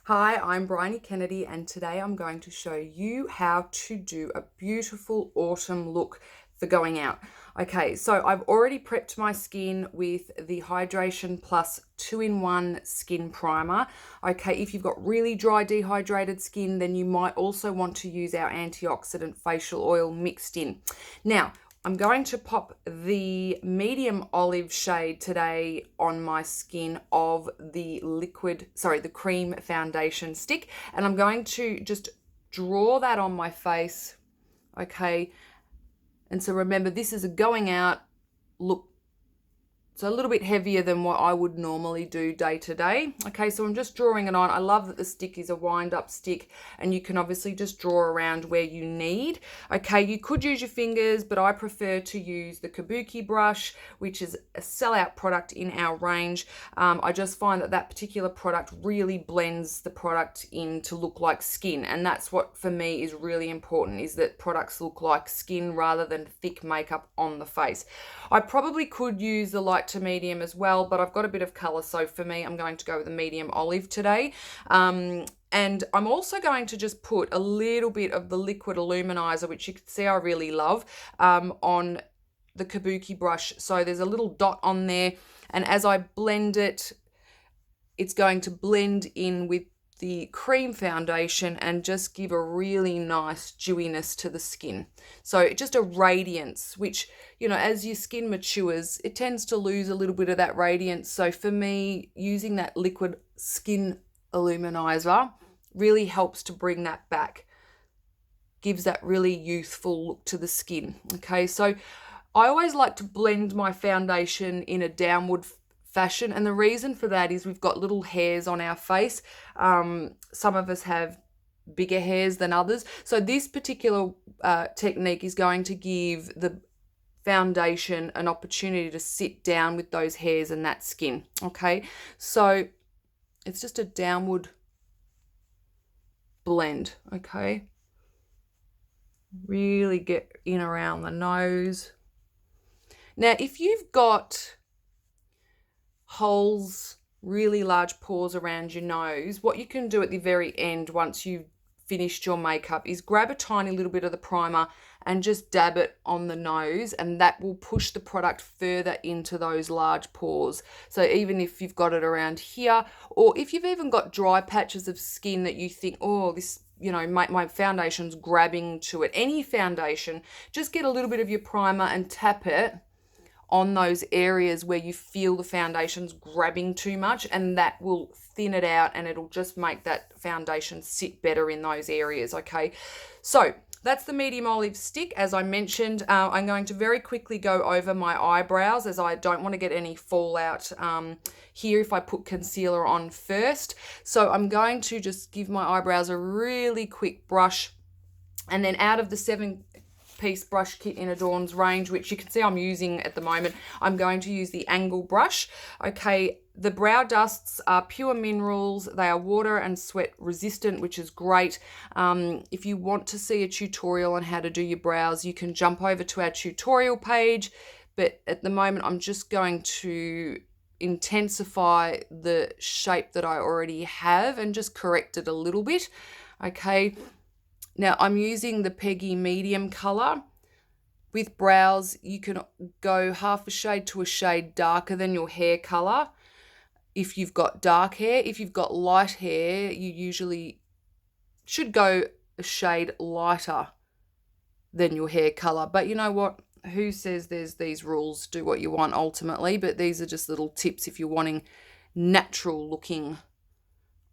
Hi, I'm Bryony Kennedy, and today I'm going to show you how to do a beautiful autumn look for going out. Okay, so I've already prepped my skin with the Hydration Plus 2-in-1 Skin Primer. Okay, if you've got really dry, dehydrated skin, then you might also want to use our antioxidant facial oil mixed in. Now, I'm going to pop the medium olive shade today on my skin of the the cream foundation stick. And I'm going to just draw that on my face, okay? And so remember, this is a going out look. It's a little bit heavier than what I would normally do day to day. Okay, so I'm just drawing it on. I love that the stick is a wind up stick and you can obviously just draw around where you need. Okay, you could use your fingers, but I prefer to use the kabuki brush, which is a sellout product in our range. I just find that that particular product really blends the product in to look like skin. And that's what for me is really important, is that products look like skin rather than thick makeup on the face. I probably could use the light to medium as well, but I've got a bit of color, so for me I'm going to go with the medium olive today. And I'm also going to just put a little bit of the liquid illuminizer, which you can see I really love, on the kabuki brush. So there's a little dot on there, and as I blend it, it's going to blend in with the cream foundation and just give a really nice dewiness to the skin. So just a radiance, which, as your skin matures, it tends to lose a little bit of that radiance. So for me, using that liquid skin illuminizer really helps to bring that back, gives that really youthful look to the skin. Okay, so I always like to blend my foundation in a downward fashion, and the reason for that is we've got little hairs on our face. Some of us have bigger hairs than others, so this particular technique is going to give the foundation an opportunity to sit down with those hairs and that skin. Okay, so it's just a downward blend. Okay, really get in around the nose. Now if you've got holes, really large pores around your nose, what you can do at the very end, once you've finished your makeup, is grab a tiny little bit of the primer and just dab it on the nose, and that will push the product further into those large pores. So even if you've got it around here, or if you've even got dry patches of skin that you think, oh, this, my foundation's grabbing to it, any foundation, just get a little bit of your primer and tap it on those areas where you feel the foundation's grabbing too much, and that will thin it out and it'll just make that foundation sit better in those areas. Okay, so that's the medium olive stick. As I mentioned, I'm going to very quickly go over my eyebrows, as I don't want to get any fallout here if I put concealer on first. So I'm going to just give my eyebrows a really quick brush, and then out of the 7-piece brush kit in Adorn's range, which you can see I'm using at the moment, I'm going to use the angle brush. Okay, the brow dusts are pure minerals. They are water and sweat resistant, which is great. If you want to see a tutorial on how to do your brows, you can jump over to our tutorial page. But at the moment, I'm just going to intensify the shape that I already have and just correct it a little bit. Okay. Now I'm using the Peggy medium color. With brows, you can go half a shade to a shade darker than your hair color if you've got dark hair. If you've got light hair, you usually should go a shade lighter than your hair color. But you know what? Who says there's these rules? Do what you want ultimately, but these are just little tips if you're wanting natural looking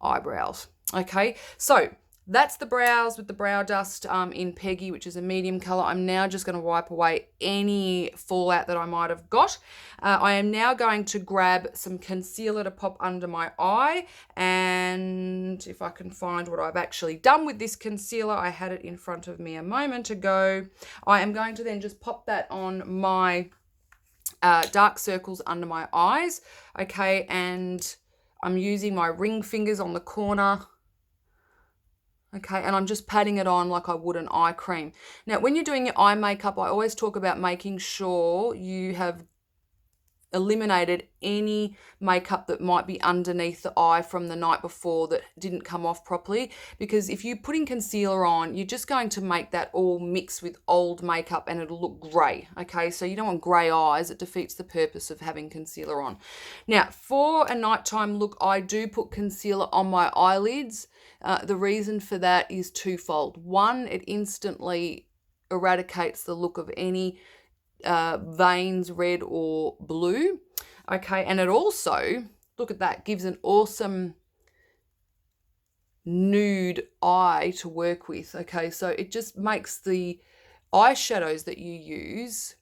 eyebrows. Okay, so that's the brows with the brow dust in Peggy, which is a medium color. I'm now just going to wipe away any fallout that I might have got. I am now going to grab some concealer to pop under my eye, and if I can find what I've actually done with this concealer, I had it in front of me a moment ago. I am going to then just pop that on my dark circles under my eyes. Okay, and I'm using my ring fingers on the corner. Okay, and I'm just patting it on like I would an eye cream. Now, when you're doing your eye makeup, I always talk about making sure you have eliminated any makeup that might be underneath the eye from the night before that didn't come off properly, because if you're putting concealer on, you're just going to make that all mix with old makeup and it'll look grey. Okay, so you don't want grey eyes. It defeats the purpose of having concealer on. Now, for a nighttime look, I do put concealer on my eyelids. The reason for that is twofold. One, it instantly eradicates the look of any veins, red or blue. Okay, and it also, look at that, gives an awesome nude eye to work with. Okay, so it just makes the eyeshadows that you use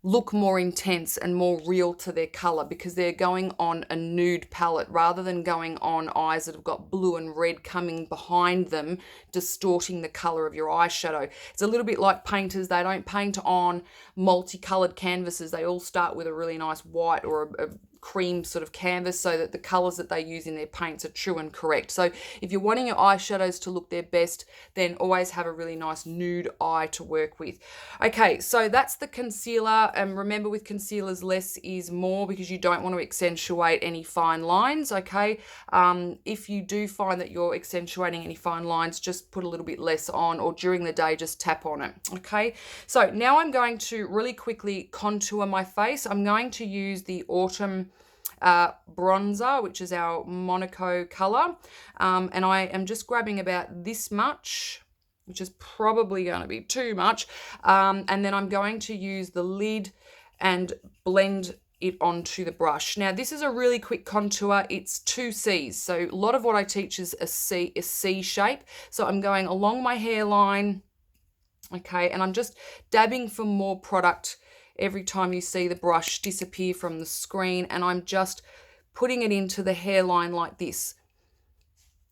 look more intense and more real to their color, because they're going on a nude palette rather than going on eyes that have got blue and red coming behind them, distorting the color of your eyeshadow. It's a little bit like painters. They don't paint on multicolored canvases. They all start with a really nice white or a cream sort of canvas, so that the colors that they use in their paints are true and correct. So if you're wanting your eyeshadows to look their best, then always have a really nice nude eye to work with. Okay, so that's the concealer. And remember, with concealers, less is more, because you don't want to accentuate any fine lines. Okay, if you do find that you're accentuating any fine lines, just put a little bit less on, or during the day just tap on it. Okay, so now I'm going to really quickly contour my face. I'm going to use the Autumn bronzer, which is our Monaco color, and I am just grabbing about this much, which is probably going to be too much, and then I'm going to use the lid and blend it onto the brush. Now, this is a really quick contour. It's 2 C's, so a lot of what I teach is a C shape. So I'm going along my hairline, okay, and I'm just dabbing for more product every time you see the brush disappear from the screen, and I'm just putting it into the hairline like this.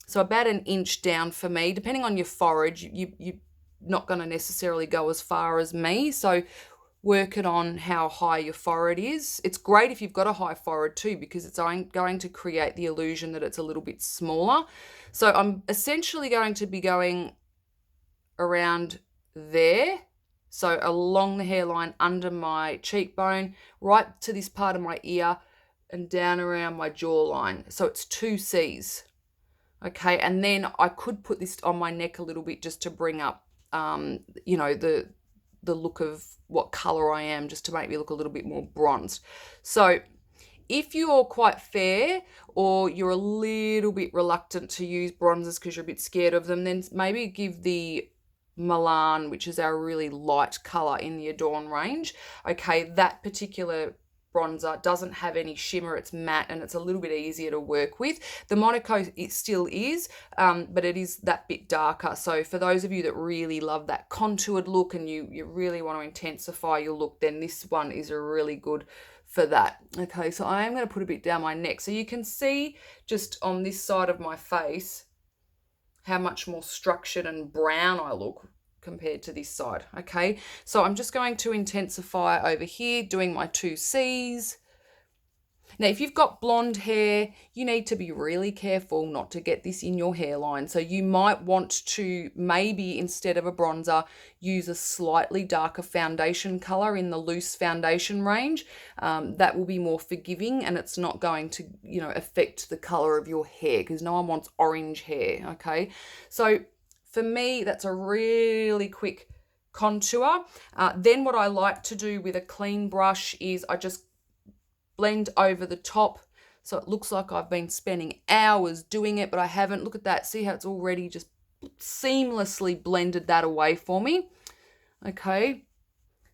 So about 1 inch down for me. Depending on your forehead, you're not going to necessarily go as far as me, so work it on how high your forehead is. It's great if you've got a high forehead too, because it's going to create the illusion that it's a little bit smaller. So I'm essentially going to be going around there. So along the hairline, under my cheekbone, right to this part of my ear, and down around my jawline. So it's 2 C's. Okay, and then I could put this on my neck a little bit just to bring up, you know, the look of what color I am, just to make me look a little bit more bronzed. So if you're quite fair, or you're a little bit reluctant to use bronzers because you're a bit scared of them, then maybe give the Milan, which is our really light color in the Adorn range. Okay, that particular bronzer doesn't have any shimmer. It's matte and it's a little bit easier to work with. The Monaco, it still is, but it is that bit darker. So for those of you that really love that contoured look and you really want to intensify your look, then this one is a really good for that. Okay, so I am going to put a bit down my neck, so you can see just on this side of my face how much more structured and brown I look compared to this side. Okay, so I'm just going to intensify over here, doing my 2 C's. Now, if you've got blonde hair, you need to be really careful not to get this in your hairline. So you might want to, maybe instead of a bronzer, use a slightly darker foundation color in the loose foundation range. That will be more forgiving, and it's not going to, you know, affect the color of your hair, because no one wants orange hair. Okay, so for me, that's a really quick contour. Then what I like to do with a clean brush is I just blend over the top, so it looks like I've been spending hours doing it, but I haven't. Look at that. See how it's already just seamlessly blended that away for me. Okay.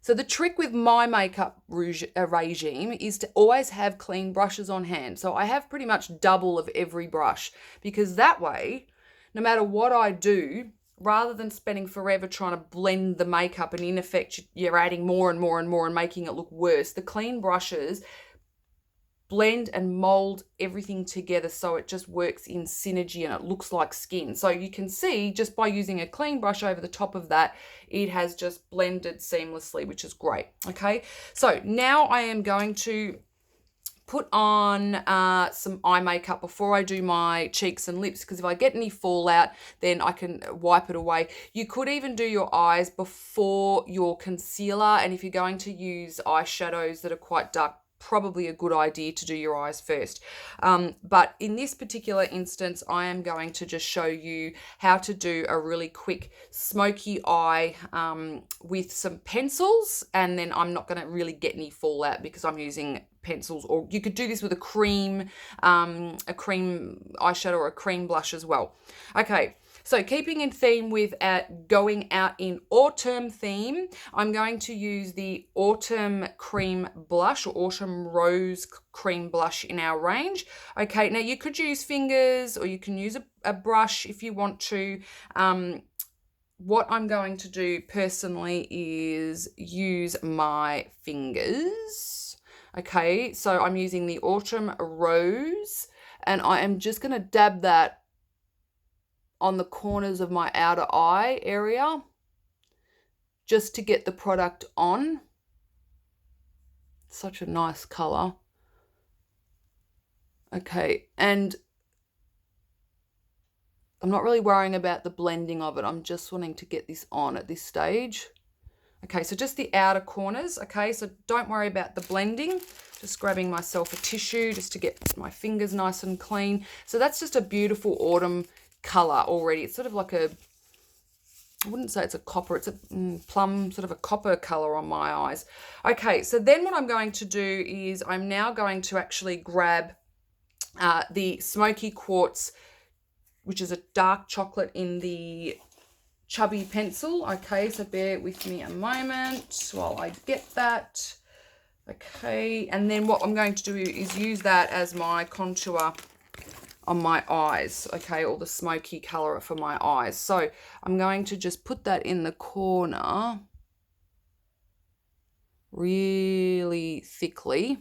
So the trick with my makeup regime is to always have clean brushes on hand. So I have pretty much double of every brush, because that way, no matter what I do, rather than spending forever trying to blend the makeup and in effect you're adding more and more and more and making it look worse, the clean brushes blend and mold everything together so it just works in synergy and it looks like skin. So you can see just by using a clean brush over the top of that, it has just blended seamlessly, which is great. Okay, so now I am going to put on some eye makeup before I do my cheeks and lips, because if I get any fallout, then I can wipe it away. You could even do your eyes before your concealer, and if you're going to use eyeshadows that are quite dark, probably a good idea to do your eyes first. But in this particular instance, I am going to just show you how to do a really quick smoky eye with some pencils, and then I'm not going to really get any fallout because I'm using pencils. Or you could do this with a cream eyeshadow or a cream blush as well. Okay. So keeping in theme with going out in autumn theme, I'm going to use the Autumn Cream Blush, or Autumn Rose Cream Blush in our range. Okay, now you could use fingers or you can use a brush if you want to. What I'm going to do personally is use my fingers. Okay, so I'm using the Autumn Rose, and I am just going to dab that on the corners of my outer eye area just to get the product on. Such a nice color. Okay, and I'm not really worrying about the blending of it. I'm just wanting to get this on at this stage. Okay, so just the outer corners. Okay, so don't worry about the blending. Just grabbing myself a tissue just to get my fingers nice and clean. So that's just a beautiful autumn color already. It's sort of like I wouldn't say it's a copper, it's a plum, sort of a copper color on my eyes. Okay, so then what I'm going to do is I'm now going to actually grab the Smoky Quartz, which is a dark chocolate in the chubby pencil. Okay, so bear with me a moment while I get that. Okay, and then what I'm going to do is use that as my contour on my eyes, okay, or the smoky color for my eyes. So I'm going to just put that in the corner really thickly.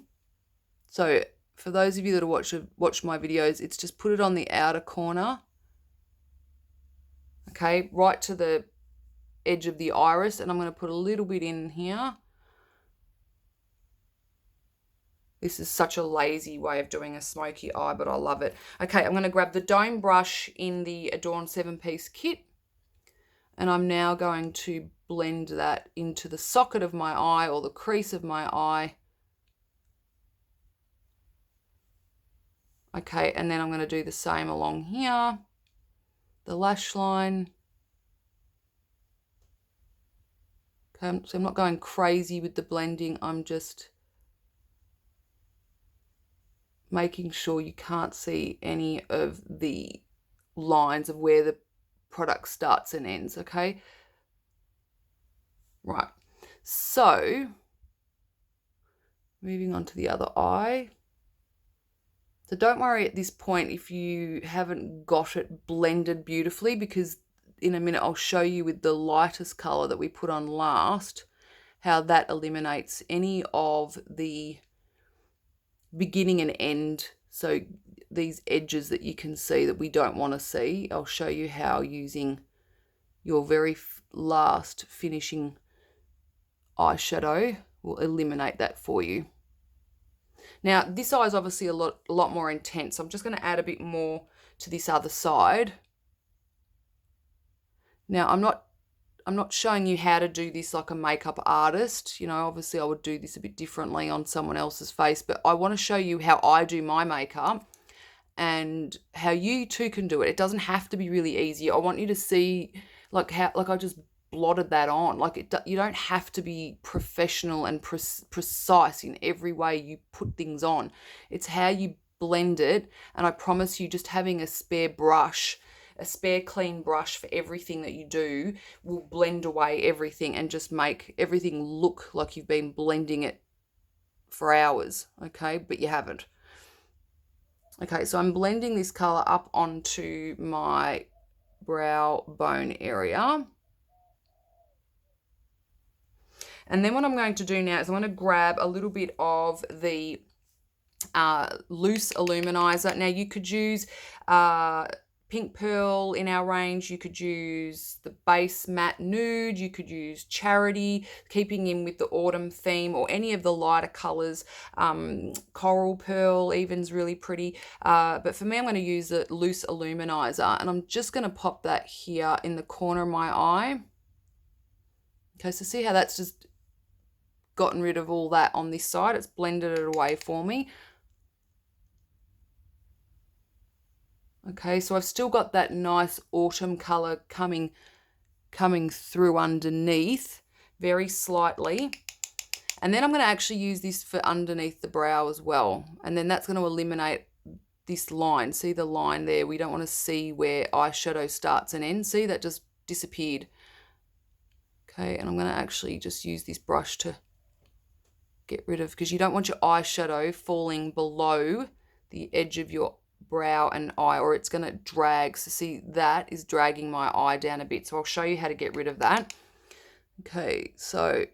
So for those of you that watch my videos, it's just put it on the outer corner, okay, right to the edge of the iris, and I'm going to put a little bit in here. This is such a lazy way of doing a smoky eye, but I love it. Okay, I'm going to grab the dome brush in the Adorn 7-piece kit, and I'm now going to blend that into the socket of my eye or the crease of my eye. Okay, and then I'm going to do the same along here, the lash line. Okay, so I'm not going crazy with the blending. I'm just making sure you can't see any of the lines of where the product starts and ends, okay? Right, so moving on to the other eye. So don't worry at this point if you haven't got it blended beautifully, because in a minute I'll show you with the lightest color that we put on last how that eliminates any of the beginning and end. So these edges that you can see that we don't want to see, I'll show you how using your very last finishing eyeshadow will eliminate that for you. Now this eye is obviously a lot more intense, so I'm just going to add a bit more to this other side. Now I'm not showing you how to do this like a makeup artist. You know, obviously I would do this a bit differently on someone else's face, but I want to show you how I do my makeup and how you too can do it. It doesn't have to be really easy. I want you to see like how, like I just blotted that on. Like you don't have to be professional and precise in every way you put things on. It's how you blend it, and I promise you, just having a spare brush, a spare clean brush for everything that you do will blend away everything and just make everything look like you've been blending it for hours, okay? But you haven't. Okay, so I'm blending this color up onto my brow bone area. And then what I'm going to do now is I'm going to grab a little bit of the loose illuminizer. Now you could use Pink Pearl in our range. You could use the base matte nude. You could use Charity, keeping in with the autumn theme, or any of the lighter colors. Coral Pearl even's really pretty. But for me, I'm going to use a loose illuminizer, and I'm just going to pop that here in the corner of my eye. Okay, so see how that's just gotten rid of all that on this side? It's blended it away for me. Okay, so I've still got that nice autumn color coming through underneath very slightly. And then I'm going to actually use this for underneath the brow as well. And then that's going to eliminate this line. See the line there? We don't want to see where eyeshadow starts and ends. See, that just disappeared. Okay, and I'm going to actually just use this brush to get rid of, because you don't want your eyeshadow falling below the edge of your brow and eye, or it's going to drag. So see, that is dragging my eye down a bit. So I'll show you how to get rid of that. Okay, so,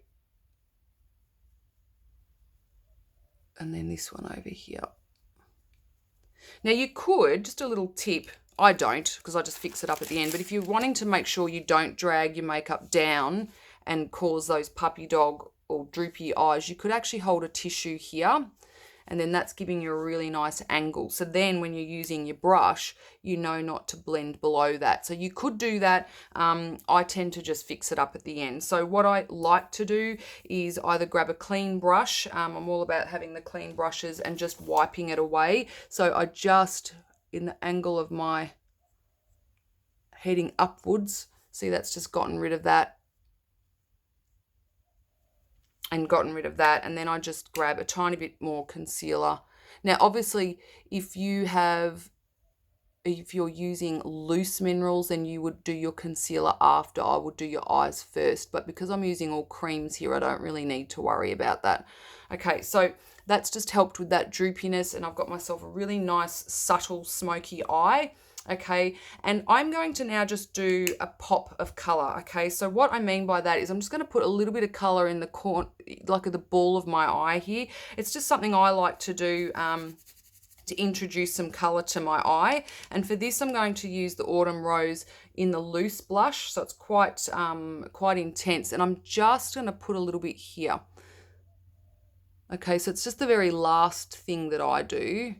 and then this one over here. Now you could, just a little tip, I don't, because I just fix it up at the end, but if you're wanting to make sure you don't drag your makeup down and cause those puppy dog or droopy eyes, you could actually hold a tissue here, and then that's giving you a really nice angle. So then when you're using your brush, you know not to blend below that. So you could do that. I tend to just fix it up at the end. So what I like to do is either grab a clean brush. I'm all about having the clean brushes and just wiping it away. So I just, in the angle of my heading upwards, see, that's just gotten rid of that. And gotten rid of that, and then I just grab a tiny bit more concealer. Now obviously if you're using loose minerals, then you would do your concealer after. I would do your eyes first, but because I'm using all creams here, I don't really need to worry about that. Okay, so that's just helped with that droopiness, and I've got myself a really nice subtle smoky eye. Okay, and I'm going to now just do a pop of color. Okay, so what I mean by that is I'm just going to put a little bit of color in the corner, like at the ball of my eye here. It's just something I like to do to introduce some color to my eye. And for this, I'm going to use the Autumn Rose in the loose blush, so it's quite intense. And I'm just going to put a little bit here. Okay, so it's just the very last thing that I do.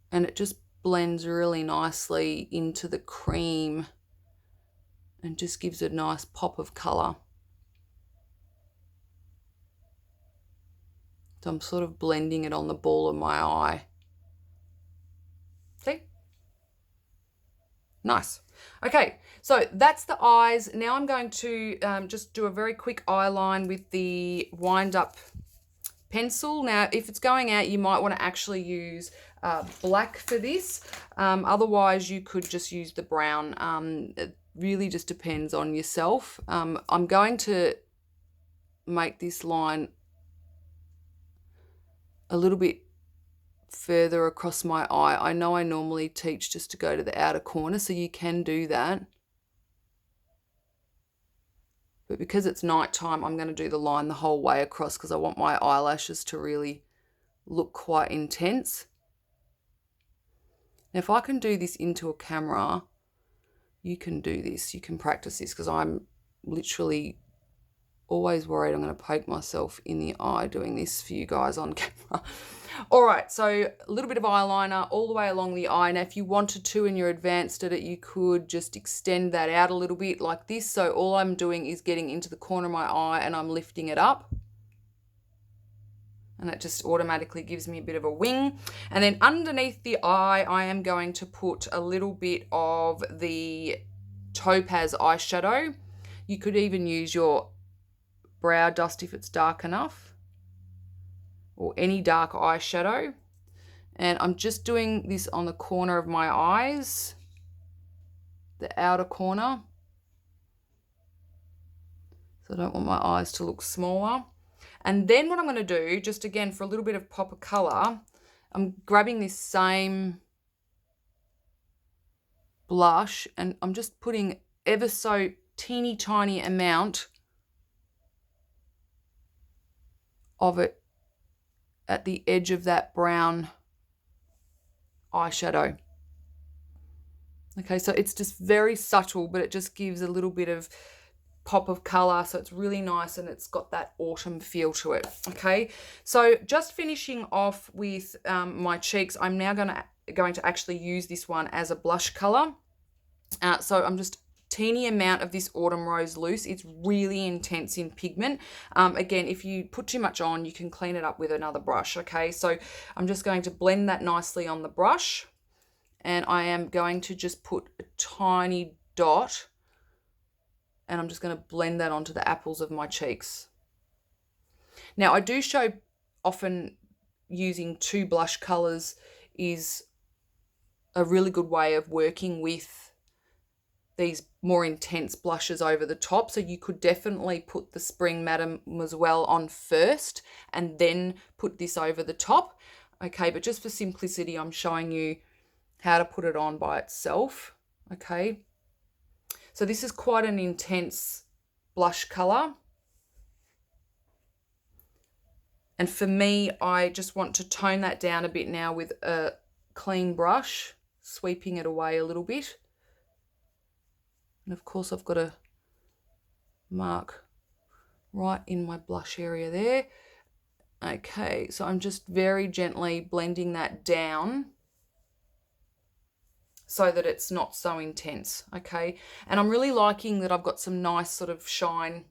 And it just blends really nicely into the cream and just gives a nice pop of colour. So I'm sort of blending it on the ball of my eye. See? Nice. Okay, so that's the eyes. Now I'm going to just do a very quick eye line with the wind up pencil. Now, if it's going out, you might want to actually use black for this. Otherwise, you could just use the brown. It really just depends on yourself. I'm going to make this line a little bit further across my eye. I know I normally teach just to go to the outer corner, so you can do that. But because it's nighttime, I'm going to do the line the whole way across because I want my eyelashes to really look quite intense. Now, if I can do this into a camera, you can do this. You can practice this, because I'm literally always worried I'm going to poke myself in the eye doing this for you guys on camera. All right, so a little bit of eyeliner all the way along the eye. Now, if you wanted to and you're advanced at it, you could just extend that out a little bit like this. So all I'm doing is getting into the corner of my eye and I'm lifting it up. And that just automatically gives me a bit of a wing. And then underneath the eye, I am going to put a little bit of the Topaz eyeshadow. You could even use your brow dust if it's dark enough, or any dark eyeshadow. And I'm just doing this on the corner of my eyes, the outer corner. So I don't want my eyes to look smaller. And then what I'm going to do, just again for a little bit of pop of colour, I'm grabbing this same blush and I'm just putting ever so teeny tiny amount of it at the edge of that brown eyeshadow. Okay, so it's just very subtle, but it just gives a little bit of pop of color, so it's really nice and it's got that autumn feel to it. Okay, so just finishing off with my cheeks, I'm now going to actually use this one as a blush color. So I'm just teeny amount of this Autumn Rose Loose. It's really intense in pigment. Again, if you put too much on, you can clean it up with another brush. Okay, so I'm just going to blend that nicely on the brush, and I am going to just put a tiny dot, and I'm just going to blend that onto the apples of my cheeks. Now, I do show often using two blush colors is a really good way of working with these more intense blushes over the top. So you could definitely put the Spring Mademoiselle on first and then put this over the top. Okay, but just for simplicity, I'm showing you how to put it on by itself. Okay, so this is quite an intense blush color. And for me, I just want to tone that down a bit now with a clean brush, sweeping it away a little bit. And of course, I've got to mark right in my blush area there. Okay, so I'm just very gently blending that down so that it's not so intense. Okay, and I'm really liking that I've got some nice sort of shine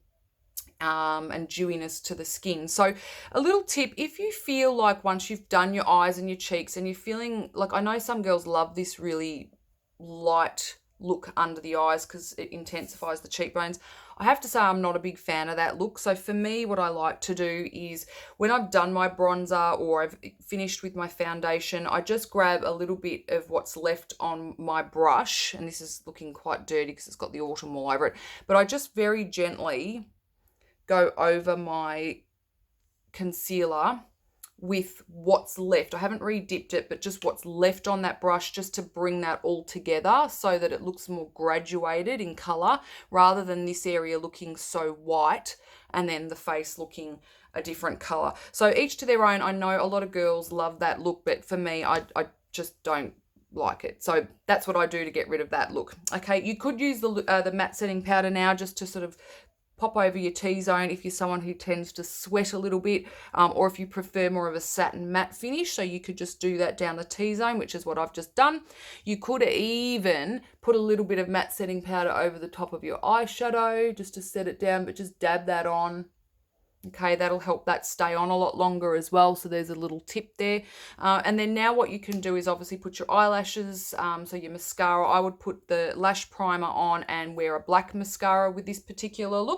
and dewiness to the skin. So a little tip, if you feel like once you've done your eyes and your cheeks and you're feeling like, I know some girls love this really light look under the eyes because it intensifies the cheekbones. I have to say I'm not a big fan of that look. So for me, what I like to do is when I've done my bronzer or I've finished with my foundation, I just grab a little bit of what's left on my brush, and this is looking quite dirty because it's got the autumn all over it, but I just very gently go over my concealer with what's left. I haven't re-dipped it, but just what's left on that brush, just to bring that all together so that it looks more graduated in color rather than this area looking so white and then the face looking a different color. So each to their own. I know a lot of girls love that look, but for me, I just don't like it. So that's what I do to get rid of that look. Okay, you could use the matte setting powder now just to sort of pop over your T-zone if you're someone who tends to sweat a little bit, or if you prefer more of a satin matte finish, so you could just do that down the T-zone, which is what I've just done. You could even put a little bit of matte setting powder over the top of your eyeshadow just to set it down, but just dab that on. Okay, that'll help that stay on a lot longer as well. So there's a little tip there. And then now what you can do is obviously put your eyelashes, so your mascara. I would put the lash primer on and wear a black mascara with this particular look.